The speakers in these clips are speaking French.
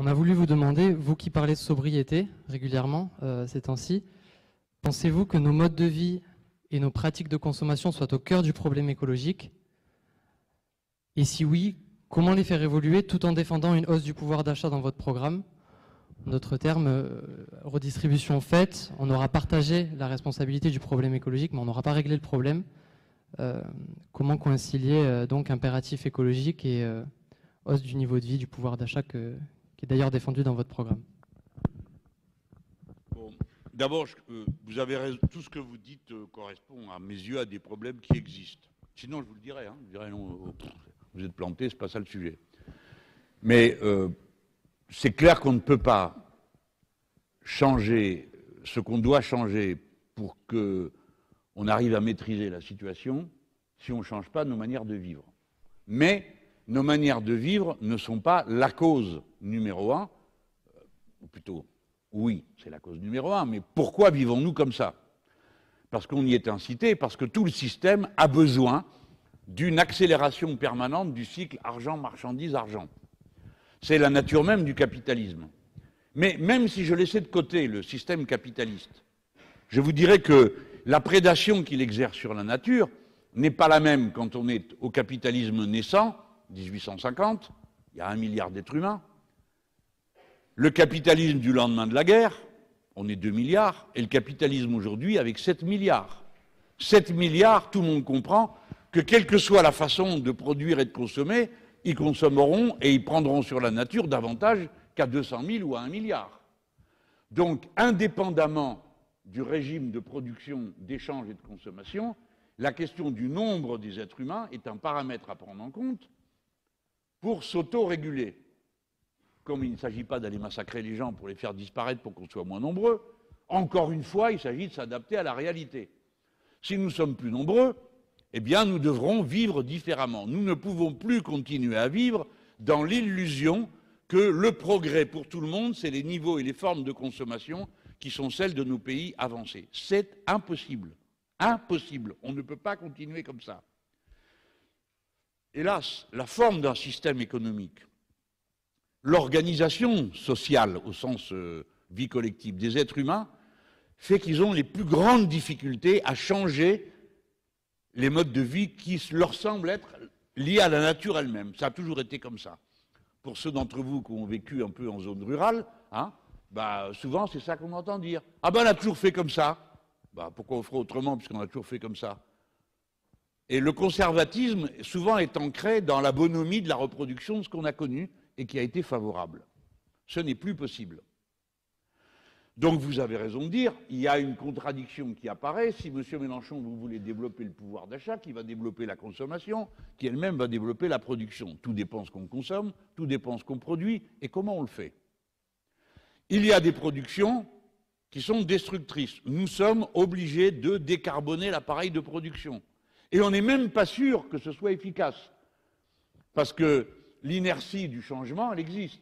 On a voulu vous demander, vous qui parlez de sobriété régulièrement ces temps-ci, pensez-vous que nos modes de vie et nos pratiques de consommation soient au cœur du problème écologique? Et si oui, comment les faire évoluer tout en défendant une hausse du pouvoir d'achat dans votre programme? En d'autres termes, redistribution faite, on aura partagé la responsabilité du problème écologique, mais on n'aura pas réglé le problème. Comment concilier donc impératif écologique et hausse du niveau de vie, du pouvoir d'achat qui est d'ailleurs défendu dans votre programme? Bon, d'abord, vous avez raison, tout ce que vous dites correspond à mes yeux à des problèmes qui existent. Sinon, je vous le dirais, hein, je dirais non, vous êtes planté, c'est pas ça le sujet. Mais c'est clair qu'on ne peut pas changer ce qu'on doit changer pour qu'on arrive à maîtriser la situation si on ne change pas nos manières de vivre. Mais nos manières de vivre ne sont pas la cause numéro un, ou plutôt, oui, c'est la cause numéro un, mais pourquoi vivons-nous comme ça? Parce qu'on y est incité, parce que tout le système a besoin d'une accélération permanente du cycle argent, marchandise, argent. C'est la nature même du capitalisme. Mais même si je laissais de côté le système capitaliste, je vous dirais que la prédation qu'il exerce sur la nature n'est pas la même quand on est au capitalisme naissant, 1850, il y a 1 milliard d'êtres humains. Le capitalisme du lendemain de la guerre, on est 2 milliards, et le capitalisme aujourd'hui avec 7 milliards. 7 milliards, tout le monde comprend que quelle que soit la façon de produire et de consommer, ils consommeront et ils prendront sur la nature davantage qu'à 200 000 ou à 1 milliard. Donc, indépendamment du régime de production, d'échange et de consommation, la question du nombre des êtres humains est un paramètre à prendre en compte pour s'auto-réguler. Comme il ne s'agit pas d'aller massacrer les gens pour les faire disparaître pour qu'on soit moins nombreux, encore une fois, il s'agit de s'adapter à la réalité. Si nous sommes plus nombreux, eh bien, nous devrons vivre différemment. Nous ne pouvons plus continuer à vivre dans l'illusion que le progrès pour tout le monde, c'est les niveaux et les formes de consommation qui sont celles de nos pays avancés. C'est impossible. Impossible. On ne peut pas continuer comme ça. Hélas, la forme d'un système économique, l'organisation sociale au sens vie collective des êtres humains, fait qu'ils ont les plus grandes difficultés à changer les modes de vie qui leur semblent être liés à la nature elle-même. Ça a toujours été comme ça. Pour ceux d'entre vous qui ont vécu un peu en zone rurale, hein, souvent c'est ça qu'on entend dire. Ah ben on a toujours fait comme ça. Pourquoi on ferait autrement puisqu'on a toujours fait comme ça? Et le conservatisme souvent est ancré dans la bonhomie de la reproduction de ce qu'on a connu et qui a été favorable. Ce n'est plus possible. Donc vous avez raison de dire, il y a une contradiction qui apparaît. Si M. Mélenchon, vous voulez développer le pouvoir d'achat, qui va développer la consommation, qui elle-même va développer la production. Tout dépend ce qu'on consomme, tout dépend ce qu'on produit et comment on le fait. Il y a des productions qui sont destructrices. Nous sommes obligés de décarboner l'appareil de production. Et on n'est même pas sûr que ce soit efficace. Parce que l'inertie du changement, elle existe.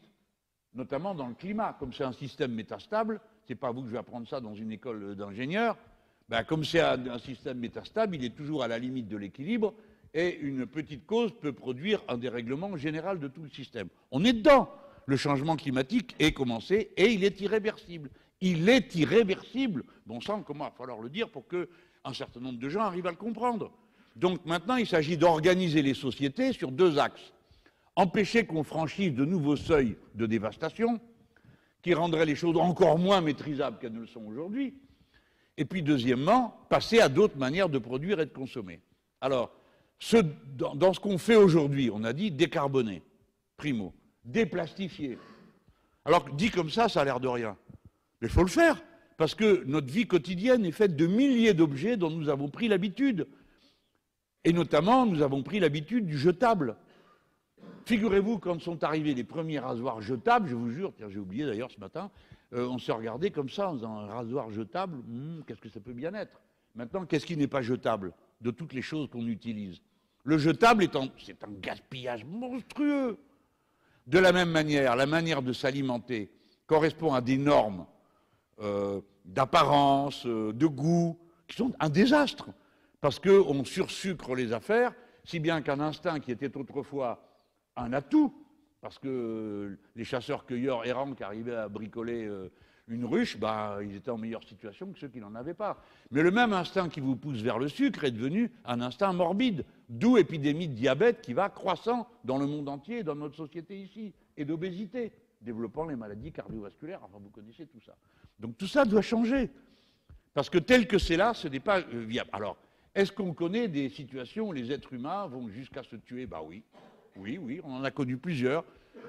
Notamment dans le climat. Comme c'est un système métastable, c'est pas vous que je vais apprendre ça dans une école d'ingénieurs, comme c'est un système métastable, il est toujours à la limite de l'équilibre et une petite cause peut produire un dérèglement général de tout le système. On est dedans. Le changement climatique est commencé et il est irréversible. Il est irréversible. Bon sang, comment il va falloir le dire pour qu'un certain nombre de gens arrivent à le comprendre. Donc maintenant, il s'agit d'organiser les sociétés sur 2 axes. Empêcher qu'on franchisse de nouveaux seuils de dévastation, qui rendraient les choses encore moins maîtrisables qu'elles ne le sont aujourd'hui. Et puis, deuxièmement, passer à d'autres manières de produire et de consommer. Alors, dans ce qu'on fait aujourd'hui, on a dit décarboner, primo, déplastifier. Alors, dit comme ça a l'air de rien. Mais il faut le faire, parce que notre vie quotidienne est faite de milliers d'objets dont nous avons pris l'habitude. Et notamment, nous avons pris l'habitude du jetable. Figurez-vous, quand sont arrivés les premiers rasoirs jetables, je vous jure, tiens, j'ai oublié d'ailleurs ce matin, on s'est regardé comme ça en disant un rasoir jetable, qu'est-ce que ça peut bien être? Maintenant, qu'est-ce qui n'est pas jetable de toutes les choses qu'on utilise? Le jetable, c'est un gaspillage monstrueux. De la même manière, la manière de s'alimenter correspond à des normes d'apparence, de goût, qui sont un désastre. Parce qu'on sursucre les affaires, si bien qu'un instinct qui était autrefois un atout, Parce que les chasseurs-cueilleurs errants qui arrivaient à bricoler une ruche, bah, ils étaient en meilleure situation que ceux qui n'en avaient pas. Mais le même instinct qui vous pousse vers le sucre est devenu un instinct morbide, d'où épidémie de diabète qui va croissant dans le monde entier, dans notre société ici, et d'obésité, développant les maladies cardiovasculaires, enfin vous connaissez tout ça. Donc tout ça doit changer, parce que tel que c'est là, ce n'est pas viable. Alors, est-ce qu'on connaît des situations où les êtres humains vont jusqu'à se tuer? Bah oui, oui, on en a connu plusieurs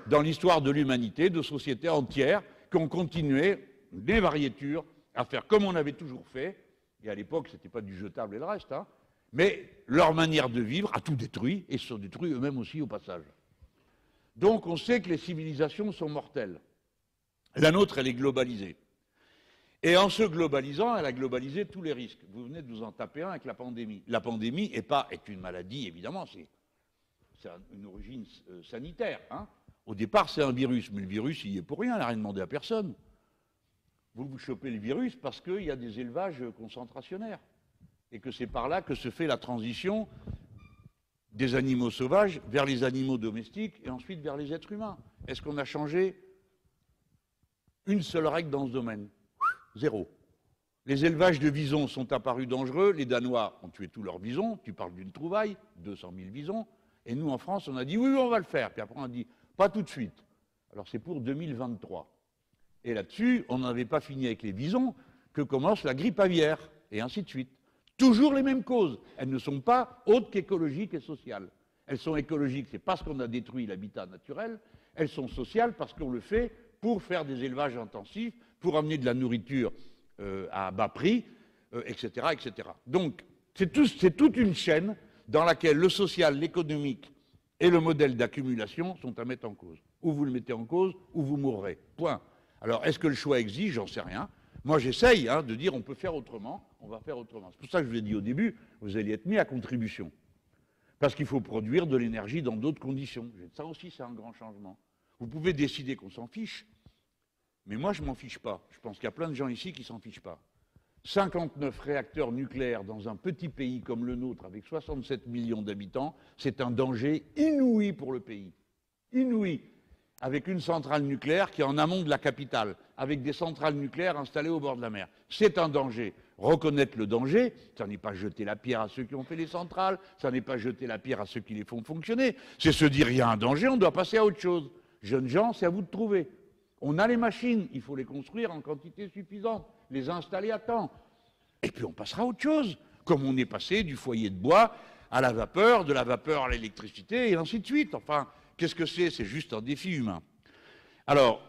dans l'histoire de l'humanité, de sociétés entières qui ont continué, des variétures, à faire comme on avait toujours fait, et à l'époque, ce n'était pas du jetable et le reste, hein, mais leur manière de vivre a tout détruit, et se sont détruits eux-mêmes aussi au passage. Donc on sait que les civilisations sont mortelles. La nôtre, elle est globalisée. Et en se globalisant, elle a globalisé tous les risques. Vous venez de vous en taper un avec la pandémie. La pandémie est une maladie, évidemment, c'est une origine sanitaire, hein. Au départ, c'est un virus, mais le virus, il y est pour rien, il n'a rien demandé à personne. Vous chopez le virus parce qu'il y a des élevages concentrationnaires. Et que c'est par là que se fait la transition des animaux sauvages vers les animaux domestiques et ensuite vers les êtres humains. Est-ce qu'on a changé une seule règle dans ce domaine? Zéro. Les élevages de visons sont apparus dangereux, les Danois ont tué tous leurs visons, tu parles d'une trouvaille, 200 000 visons, et nous en France on a dit oui, on va le faire, puis après on a dit pas tout de suite. Alors c'est pour 2023. Et là-dessus, on n'avait pas fini avec les visons que commence la grippe aviaire, et ainsi de suite. Toujours les mêmes causes. Elles ne sont pas autres qu'écologiques et sociales. Elles sont écologiques, c'est parce qu'on a détruit l'habitat naturel. Elles sont sociales parce qu'on le fait pour faire des élevages intensifs, pour amener de la nourriture à bas prix, etc., etc. Donc, c'est toute une chaîne dans laquelle le social, l'économique et le modèle d'accumulation sont à mettre en cause. Ou vous le mettez en cause, ou vous mourrez. Point. Alors, est-ce que le choix exige? J'en sais rien. Moi, j'essaye de dire on peut faire autrement, on va faire autrement. C'est pour ça que je vous ai dit au début, vous allez être mis à contribution. Parce qu'il faut produire de l'énergie dans d'autres conditions. Ça aussi, c'est un grand changement. Vous pouvez décider qu'on s'en fiche, mais moi, je ne m'en fiche pas. Je pense qu'il y a plein de gens ici qui ne s'en fichent pas. 59 réacteurs nucléaires dans un petit pays comme le nôtre, avec 67 millions d'habitants, c'est un danger inouï pour le pays. Inouï. Avec une centrale nucléaire qui est en amont de la capitale, avec des centrales nucléaires installées au bord de la mer. C'est un danger. Reconnaître le danger, ça n'est pas jeter la pierre à ceux qui ont fait les centrales, ça n'est pas jeter la pierre à ceux qui les font fonctionner, c'est se dire il y a un danger, on doit passer à autre chose. Jeunes gens, c'est à vous de trouver. On a les machines, il faut les construire en quantité suffisante, les installer à temps. Et puis on passera à autre chose, comme on est passé du foyer de bois à la vapeur, de la vapeur à l'électricité, et ainsi de suite. Enfin, qu'est-ce que c'est? C'est juste un défi humain. Alors,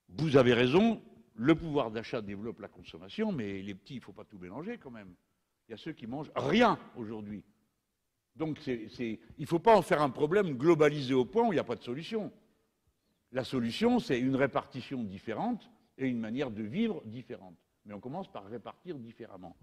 vous avez raison, le pouvoir d'achat développe la consommation, mais les petits, il ne faut pas tout mélanger quand même. Il y a ceux qui mangent rien aujourd'hui. Donc il ne faut pas en faire un problème globalisé au point où il n'y a pas de solution. La solution, c'est une répartition différente et une manière de vivre différente. Mais on commence par répartir différemment.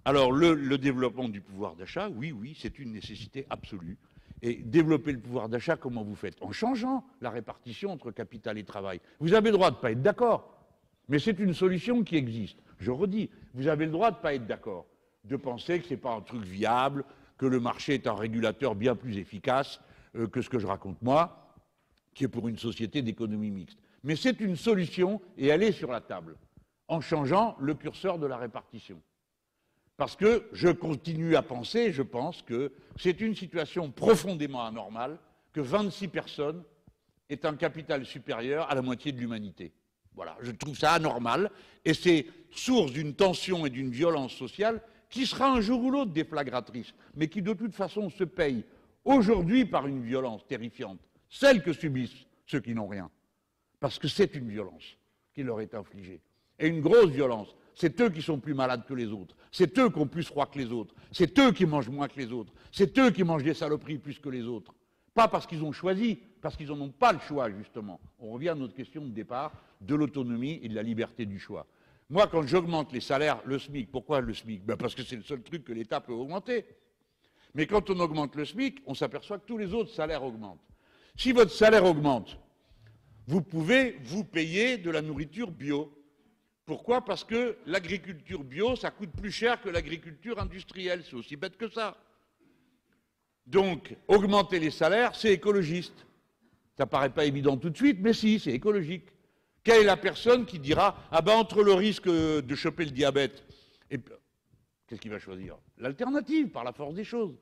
Alors, le développement du pouvoir d'achat, oui, c'est une nécessité absolue. Et développer le pouvoir d'achat, comment vous faites? En changeant la répartition entre capital et travail. Vous avez le droit de ne pas être d'accord, mais c'est une solution qui existe. Je redis, vous avez le droit de ne pas être d'accord, de penser que ce n'est pas un truc viable, que le marché est un régulateur bien plus efficace que ce que je raconte moi, qui est pour une société d'économie mixte. Mais c'est une solution et elle est sur la table, en changeant le curseur de la répartition. Parce que je continue à penser, je pense que c'est une situation profondément anormale que 26 personnes aient un capital supérieur à la moitié de l'humanité. Voilà, je trouve ça anormal et c'est source d'une tension et d'une violence sociale qui sera un jour ou l'autre déflagratrice, mais qui de toute façon se paye aujourd'hui par une violence terrifiante, celle que subissent ceux qui n'ont rien. Parce que c'est une violence qui leur est infligée. Et une grosse violence. C'est eux qui sont plus malades que les autres. C'est eux qui ont plus froid que les autres. C'est eux qui mangent moins que les autres. C'est eux qui mangent des saloperies plus que les autres. Pas parce qu'ils ont choisi, parce qu'ils n'en ont pas le choix, justement. On revient à notre question de départ de l'autonomie et de la liberté du choix. Moi, quand j'augmente les salaires, le SMIC, pourquoi le SMIC? Parce que c'est le seul truc que l'État peut augmenter. Mais quand on augmente le SMIC, on s'aperçoit que tous les autres salaires augmentent. Si votre salaire augmente, vous pouvez vous payer de la nourriture bio. Pourquoi? Parce que l'agriculture bio, ça coûte plus cher que l'agriculture industrielle. C'est aussi bête que ça. Donc, augmenter les salaires, c'est écologiste. Ça paraît pas évident tout de suite, mais si, c'est écologique. Quelle est la personne qui dira « Ah ben entre le risque de choper le diabète et qu'est-ce qu'il va choisir? L'alternative, par la force des choses.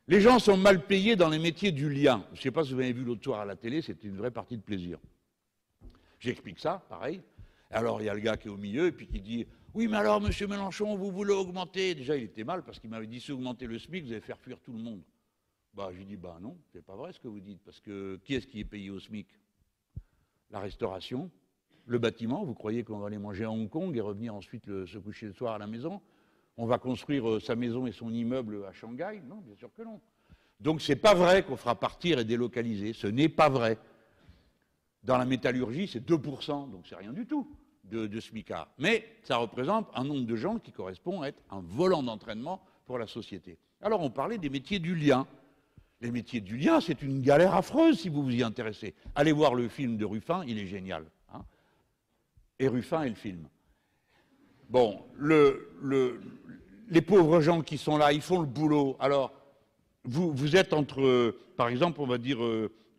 Les gens sont mal payés dans les métiers du lien. Je ne sais pas si vous avez vu l'autre soir à la télé, c'était une vraie partie de plaisir. J'explique ça, pareil. Alors il y a le gars qui est au milieu et puis qui dit « Oui, mais alors, monsieur Mélenchon, vous voulez augmenter ?» Déjà, il était mal parce qu'il m'avait dit « Si vous augmentez le SMIC, vous allez faire fuir tout le monde. » Bah, j'ai dit « Bah non, c'est pas vrai ce que vous dites, parce que qui est-ce qui est payé au SMIC? La restauration, le bâtiment. Vous croyez qu'on va aller manger à Hong Kong et revenir ensuite se coucher le soir à la maison? On va construire sa maison et son immeuble à Shanghai? Non, bien sûr que non. Donc c'est pas vrai qu'on fera partir et délocaliser. Ce n'est pas vrai. Dans la métallurgie, c'est 2%, donc c'est rien du tout de SMICard. Mais ça représente un nombre de gens qui correspond à être un volant d'entraînement pour la société. Alors on parlait des métiers du lien. Les métiers du lien, c'est une galère affreuse si vous vous y intéressez. Allez voir le film de Ruffin, il est génial. Hein, et Ruffin et le film. Bon, les pauvres gens qui sont là, ils font le boulot. Alors, vous êtes entre, par exemple, on va dire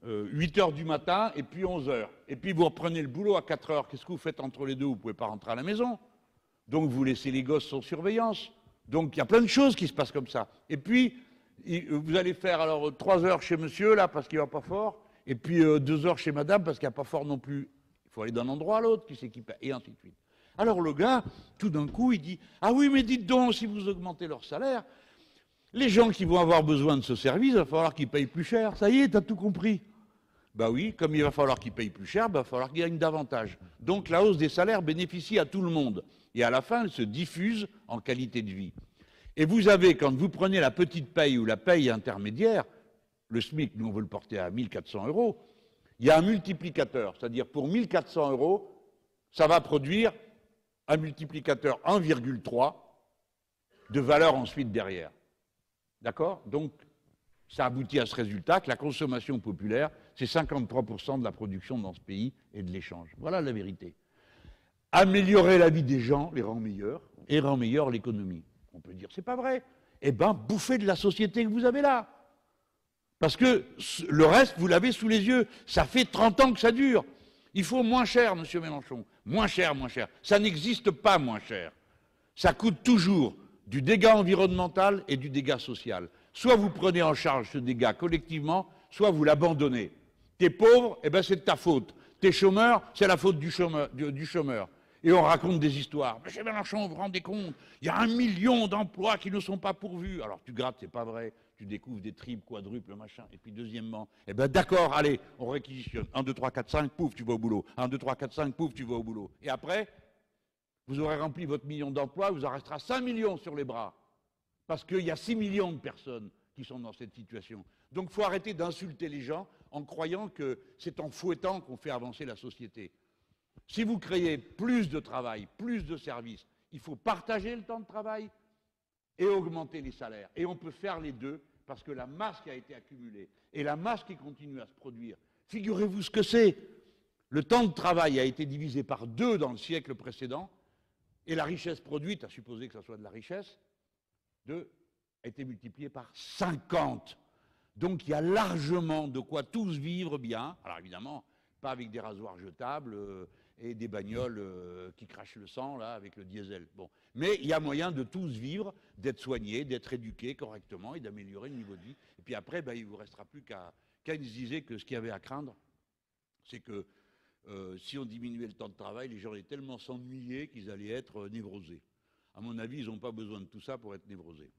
8 heures du matin et puis 11 heures. Et puis vous reprenez le boulot à 4 heures. Qu'est-ce que vous faites entre les deux? Vous ne pouvez pas rentrer à la maison. Donc vous laissez les gosses sans surveillance. Donc il y a plein de choses qui se passent comme ça. Et puis, vous allez faire alors 3 heures chez monsieur, là, parce qu'il va pas fort. Et puis 2 heures chez madame, parce qu'il n'y a pas fort non plus. Il faut aller d'un endroit à l'autre, qui s'équipe, et ainsi de suite. Alors le gars, tout d'un coup, il dit « Ah oui, mais dites donc, si vous augmentez leur salaire, les gens qui vont avoir besoin de ce service, il va falloir qu'ils payent plus cher. Ça y est, t'as tout compris. » Ben oui, comme il va falloir qu'ils payent plus cher, il va falloir qu'ils gagnent davantage. Donc la hausse des salaires bénéficie à tout le monde. Et à la fin, elle se diffuse en qualité de vie. Et vous avez, quand vous prenez la petite paye ou la paye intermédiaire, le SMIC, nous on veut le porter à 1 400 €, il y a un multiplicateur. C'est-à-dire pour 1 400 €, ça va produire un multiplicateur 1,3 de valeur ensuite derrière. D'accord? Donc, ça aboutit à ce résultat que la consommation populaire, c'est 53% de la production dans ce pays et de l'échange. Voilà la vérité. Améliorer la vie des gens les rend meilleurs et rend meilleure l'économie. On peut dire, c'est pas vrai. Eh bien, bouffez de la société que vous avez là. Parce que le reste, vous l'avez sous les yeux. Ça fait 30 ans que ça dure. Il faut moins cher, monsieur Mélenchon. Moins cher, moins cher. Ça n'existe pas moins cher. Ça coûte toujours du dégât environnemental et du dégât social. Soit vous prenez en charge ce dégât collectivement, soit vous l'abandonnez. T'es pauvre, eh ben c'est de ta faute. T'es chômeur, c'est la faute du chômeur. Et on raconte des histoires. Monsieur Mélenchon, vous vous rendez compte, il y a 1 million d'emplois qui ne sont pas pourvus. Alors tu grattes, c'est pas vrai. Tu découvres des triples, quadruples, machin. Et puis deuxièmement, eh ben d'accord, allez, on réquisitionne. 1, 2, 3, 4, 5, pouf, tu vas au boulot. 1, 2, 3, 4, 5, pouf, tu vas au boulot. Et après, vous aurez rempli votre million d'emplois, il vous en restera 5 millions sur les bras. Parce qu'il y a 6 millions de personnes qui sont dans cette situation. Donc il faut arrêter d'insulter les gens en croyant que c'est en fouettant qu'on fait avancer la société. Si vous créez plus de travail, plus de services, il faut partager le temps de travail et augmenter les salaires. Et on peut faire les deux parce que la masse qui a été accumulée et la masse qui continue à se produire, figurez-vous ce que c'est. Le temps de travail a été divisé par 2 dans le siècle précédent et la richesse produite, à supposer que ça soit de la richesse, a été multipliée par 50. Donc il y a largement de quoi tous vivre bien. Alors évidemment, pas avec des rasoirs jetables et des bagnoles qui crachent le sang là avec le diesel. Bon. Mais il y a moyen de tous vivre, d'être soignés, d'être éduqués correctement et d'améliorer le niveau de vie. Et puis après, il ne vous restera plus qu'à disait que ce qu'il y avait à craindre, c'est que si on diminuait le temps de travail, les gens allaient tellement s'ennuyer qu'ils allaient être névrosés. À mon avis, ils n'ont pas besoin de tout ça pour être névrosés.